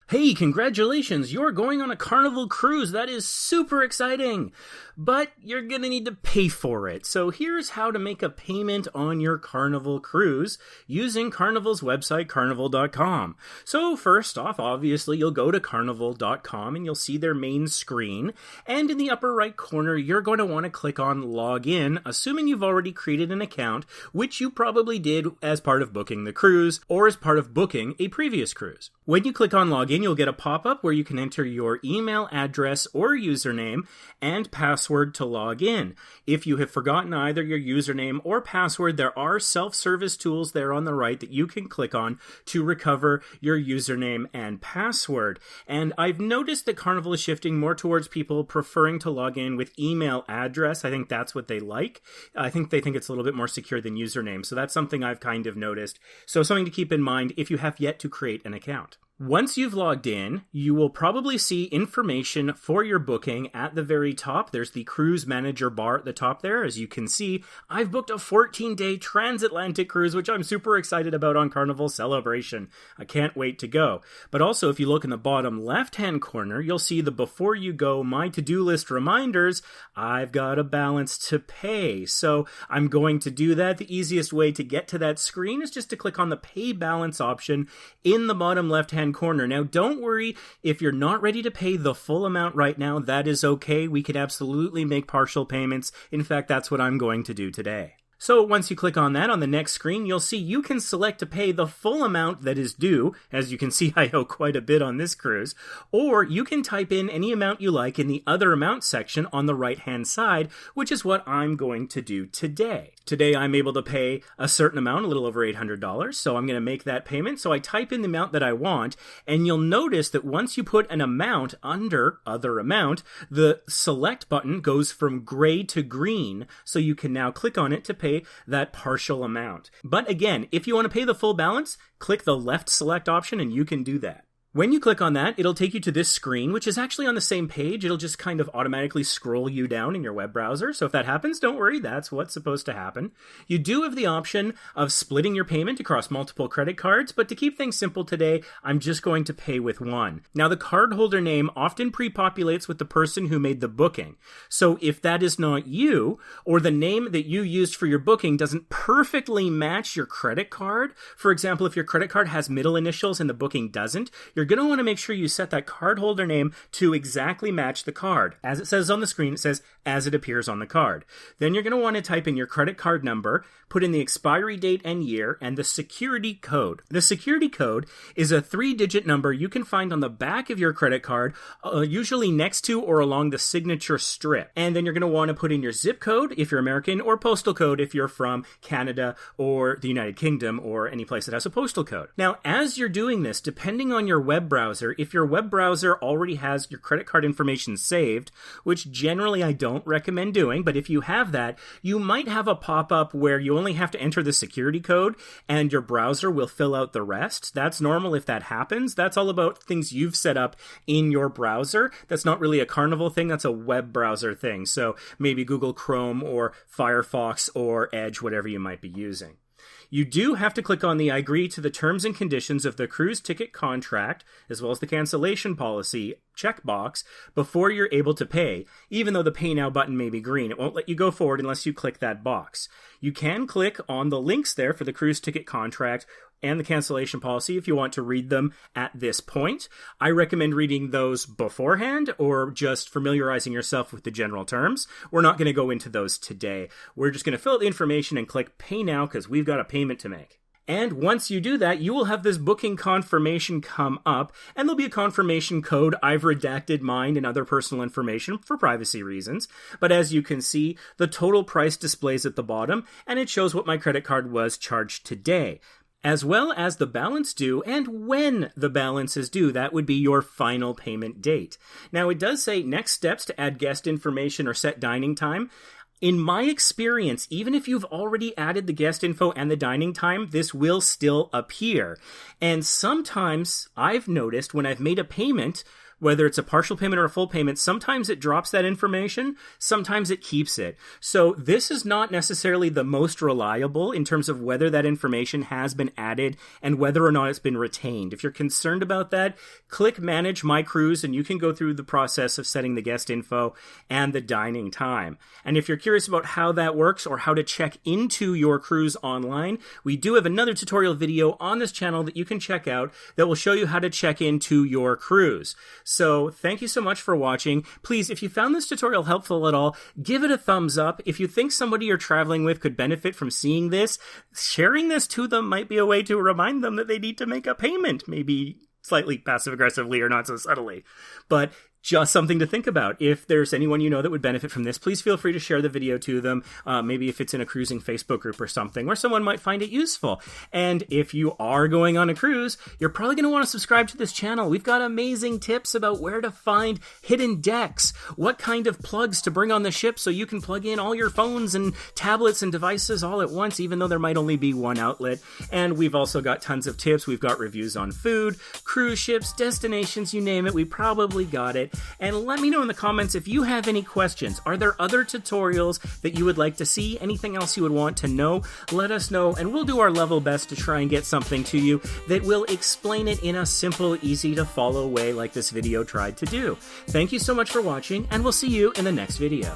Hey, congratulations! You're going on a Carnival cruise! That is super exciting! But you're gonna need to pay for it. So here's how to make a payment on your Carnival cruise using Carnival's website, carnival.com. So first off, obviously, you'll go to carnival.com and you'll see their main screen. And in the upper right corner, you're going to want to click on Login, assuming you've already created an account, which you probably did as part of booking the cruise or as part of booking a previous cruise. When you click on Login, you'll get a pop-up where you can enter your email address or username and password to log in. If you have forgotten either your username or password, there are self-service tools there on the right that you can click on to recover your username and password. And I've noticed that Carnival is shifting more towards people preferring to log in with email address. I think that's what they like. I think they think it's a little bit more secure than username. So that's something I've kind of noticed. So something to keep in mind if you have yet to create an account. Once you've logged in, you will probably see information for your booking at the very top. There's the cruise manager bar at the top there. As you can see, I've booked a 14-day transatlantic cruise, which I'm super excited about on Carnival Celebration. I can't wait to go. But also, if you look in the bottom left-hand corner, you'll see the before you go my to-do list reminders. I've got a balance to pay. So I'm going to do that. The easiest way to get to that screen is just to click on the pay balance option in the bottom left-hand corner. Now, don't worry if you're not ready to pay the full amount right now. That is okay. We can absolutely make partial payments. In fact, that's what I'm going to do today. So once you click on that, on the next screen, you'll see you can select to pay the full amount that is due. As you can see, I owe quite a bit on this cruise. Or you can type in any amount you like in the other amount section on the right-hand side, which is what I'm going to do today. Today, I'm able to pay a certain amount, a little over $800, so I'm going to make that payment. So I type in the amount that I want, and you'll notice that once you put an amount under Other Amount, the Select button goes from gray to green, so you can now click on it to pay that partial amount. But again, if you want to pay the full balance, click the left select option and you can do that. When you click on that, it'll take you to this screen, which is actually on the same page. It'll just kind of automatically scroll you down in your web browser. So if that happens, don't worry, that's what's supposed to happen. You do have the option of splitting your payment across multiple credit cards, but to keep things simple today, I'm just going to pay with one. Now, the cardholder name often pre-populates with the person who made the booking. So if that is not you, or the name that you used for your booking doesn't perfectly match your credit card, for example, if your credit card has middle initials and the booking doesn't, you're going to want to make sure you set that cardholder name to exactly match the card. As it says on the screen, it says, as it appears on the card. Then you're going to want to type in your credit card number, put in the expiry date and year, and the security code. The security code is a 3-digit number you can find on the back of your credit card, usually next to or along the signature strip. And then you're going to want to put in your zip code if you're American, or postal code if you're from Canada or the United Kingdom or any place that has a postal code. Now, as you're doing this, depending on your web browser, if your web browser already has your credit card information saved, which generally I don't recommend doing, but if you have that, you might have a pop-up where you only have to enter the security code and your browser will fill out the rest. That's normal if that happens. That's all about things you've set up in your browser. That's not really a Carnival thing, that's a web browser thing. So maybe Google Chrome or Firefox or Edge, whatever you might be using. You do have to click on the I agree to the terms and conditions of the cruise ticket contract, as well as the cancellation policy checkbox, before you're able to pay. Even though the Pay Now button may be green, it won't let you go forward unless you click that box. You can click on the links there for the cruise ticket contract and the cancellation policy if you want to read them at this point. I recommend reading those beforehand or just familiarizing yourself with the general terms. We're not going to go into those today. We're just going to fill out the information and click Pay Now because we've got a payment to make. And once you do that, you will have this booking confirmation come up, and there'll be a confirmation code. I've redacted mine and other personal information for privacy reasons. But as you can see, the total price displays at the bottom, and it shows what my credit card was charged today, as well as the balance due and when the balance is due. That would be your final payment date. Now, it does say next steps to add guest information or set dining time. In my experience, even if you've already added the guest info and the dining time, this will still appear. And sometimes I've noticed when I've made a payment, whether it's a partial payment or a full payment, sometimes it drops that information, sometimes it keeps it. So this is not necessarily the most reliable in terms of whether that information has been added and whether or not it's been retained. If you're concerned about that, click Manage My Cruise and you can go through the process of setting the guest info and the dining time. And if you're curious about how that works or how to check into your cruise online, we do have another tutorial video on this channel that you can check out that will show you how to check into your cruise. So thank you so much for watching. Please, if you found this tutorial helpful at all, give it a thumbs up. If you think somebody you're traveling with could benefit from seeing this, sharing this to them might be a way to remind them that they need to make a payment, maybe slightly passive-aggressively or not so subtly. But just something to think about. If there's anyone you know that would benefit from this, please feel free to share the video to them. Maybe if it's in a cruising Facebook group or something where someone might find it useful. And if you are going on a cruise, you're probably going to want to subscribe to this channel. We've got amazing tips about where to find hidden decks, what kind of plugs to bring on the ship so you can plug in all your phones and tablets and devices all at once, even though there might only be one outlet. And we've also got tons of tips. We've got reviews on food, cruise ships, destinations, you name it. We probably got it. And let me know in the comments if you have any questions. Are there other tutorials that you would like to see? Anything else you would want to know? Let us know, and we'll do our level best to try and get something to you that will explain it in a simple, easy to follow way like this video tried to do. Thank you so much for watching, and we'll see you in the next video.